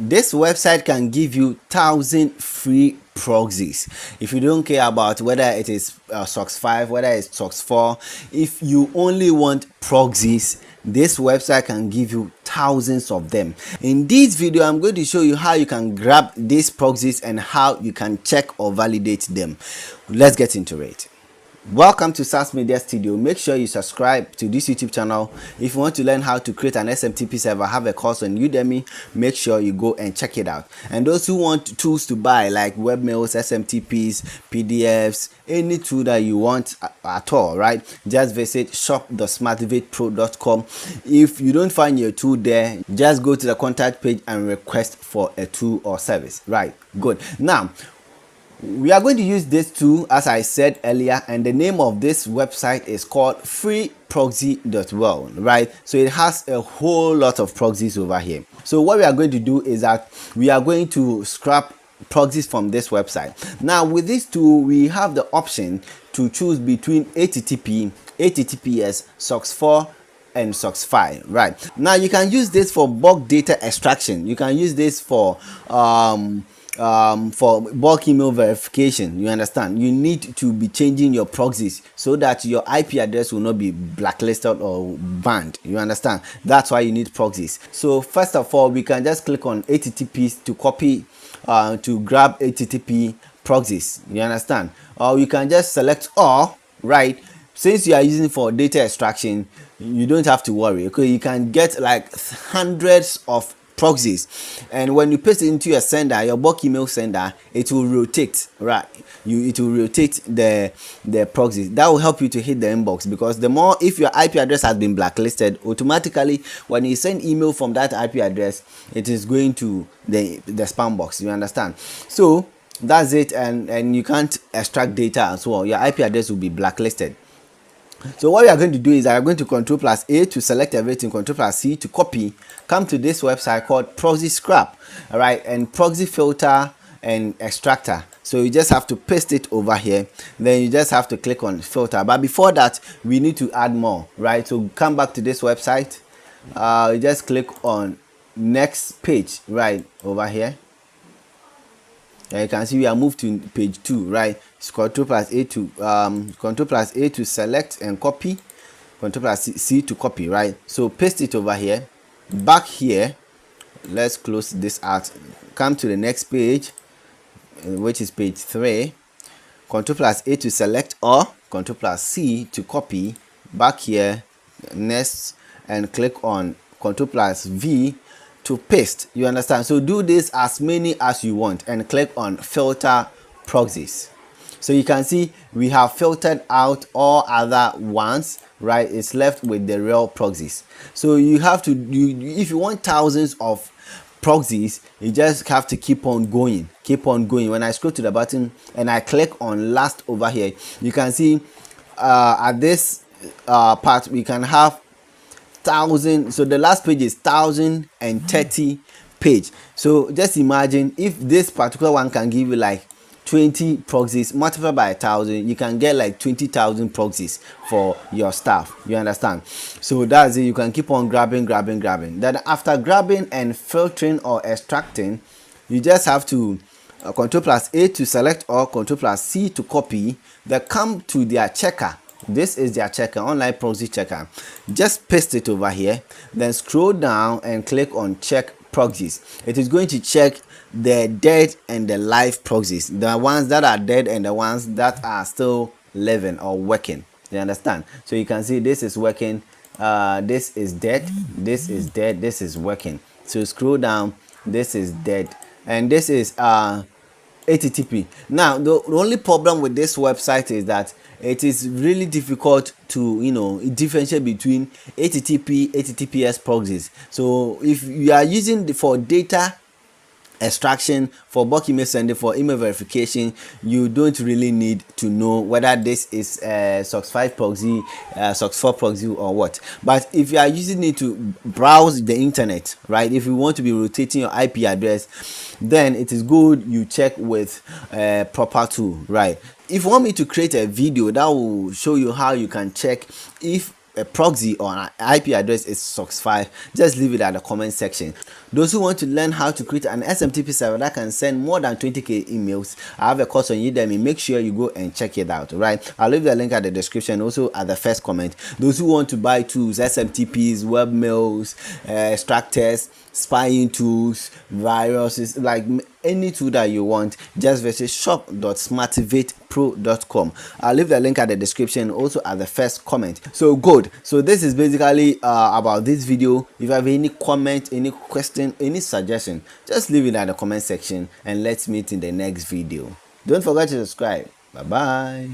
This website can give you 1,000 free proxies. If you don't care about whether it is SOX 5, whether it's SOX 4, if you only want proxies, this website can give you thousands of them. In this video, I'm going to show you how you can grab these proxies and how you can check or validate them. Let's get into it. Welcome to Sasmedia Studio. Make sure you subscribe to this YouTube channel. If you want to learn how to create an SMTP server, have a course on UDEMY, make sure you go and check it out. And those who want tools to buy like webmails, SMTPs, PDFs, any tool that you want at all, right? Just visit shop.smartvidpro.com. If you don't find your tool there, just go to the contact page and request for a tool or service, right? Good. Now, we are going to use this tool as I said earlier, and the name of this website is called freeproxy.world, right? So it has a whole lot of proxies over here. So what we are going to do is that we are going to scrap proxies from this website. Now with this tool, we have the option to choose between HTTP, HTTPS, SOX 4 and SOX 5, right? Now you can use this for bulk data extraction. You can use this for bulk email verification. You understand? You need to be changing your proxies so that your IP address will not be blacklisted or banned. You understand? That's why you need proxies. So first of all, we can just click on HTTPs to copy to grab HTTP proxies. You understand? Or you can just select all, right? Since you are using for data extraction, you don't have to worry. Okay, you can get like hundreds of proxies, and when you paste it into your sender, your bulk email sender, it will rotate, right? It will rotate the proxies. That will help you to hit the inbox, because the more, if your IP address has been blacklisted, automatically when you send email from that IP address, it is going to the spam box. You understand? So that's it, and you can't extract data as well. Your IP address will be blacklisted. So what we are going to do is I'm going to Ctrl+A to select everything, Ctrl+C to copy, come to this website called Proxy Scrap, all right, and Proxy Filter and Extractor. So you just have to paste it over here, then you just have to click on filter. But before that, we need to add more, right? So come back to this website, you just click on next page right over here. And you can see we are moved to page 2, right? It's Ctrl+A to select and copy, Ctrl+C to copy, right? So paste it over here. Back here, let's close this out. Come to the next page, which is page 3. Ctrl+A to select all, Ctrl+C to copy. Back here, next, and click on Ctrl+V to paste. You understand? So do this as many as you want and click on filter proxies. So you can see we have filtered out all other ones, right? It's left with the real proxies. So you have to if you want thousands of proxies, you just have to keep on going. When I scroll to the button and I click on last over here, you can see at this part we can have 1,000. So the last page is 1,030 page. So just imagine if this particular one can give you like 20 proxies, multiplied by 1,000, you can get like 20,000 proxies for your staff. You understand? So that's it. You can keep on grabbing. Then after grabbing and filtering or extracting, you just have to Ctrl+A to select all, Ctrl+C to copy. Then come to their checker. This is their checker, online proxy checker. Just paste it over here, then scroll down and click on check proxies. It is going to check the dead and the live proxies, the ones that are dead and the ones that are still living or working. You understand? So you can see this is working, this is dead, this is dead, this is working. So scroll down, this is dead, and this is HTTP. Now the only problem with this website is that it is really difficult to differentiate between HTTP, HTTPS proxies. So if you are using for data extraction, for bulk email sending, for email verification, you don't really need to know whether this is SOX 5 proxy, SOX 4 proxy or what. But if you are using it to browse the internet, right, if you want to be rotating your IP address, then it is good you check with a proper tool, right? If you want me to create a video that will show you how you can check if a proxy or an IP address is SOCKS file, just leave it at the comment section. Those who want to learn how to create an SMTP server that can send more than 20k emails, I have a course on Udemy. Make sure you go and check it out. Right, I'll leave the link at the description, also at the first comment. Those who want to buy tools, SMTPs, webmails, extractors, spying tools, viruses, like any tool that you want, just visit shop.smartivatepro.com. I'll leave the link at the description, also at the first comment. So good. So this is basically about this video. If you have any comment, any question, any suggestion, just leave it at the comment section, and let's meet in the next video. Don't forget to subscribe. Bye bye.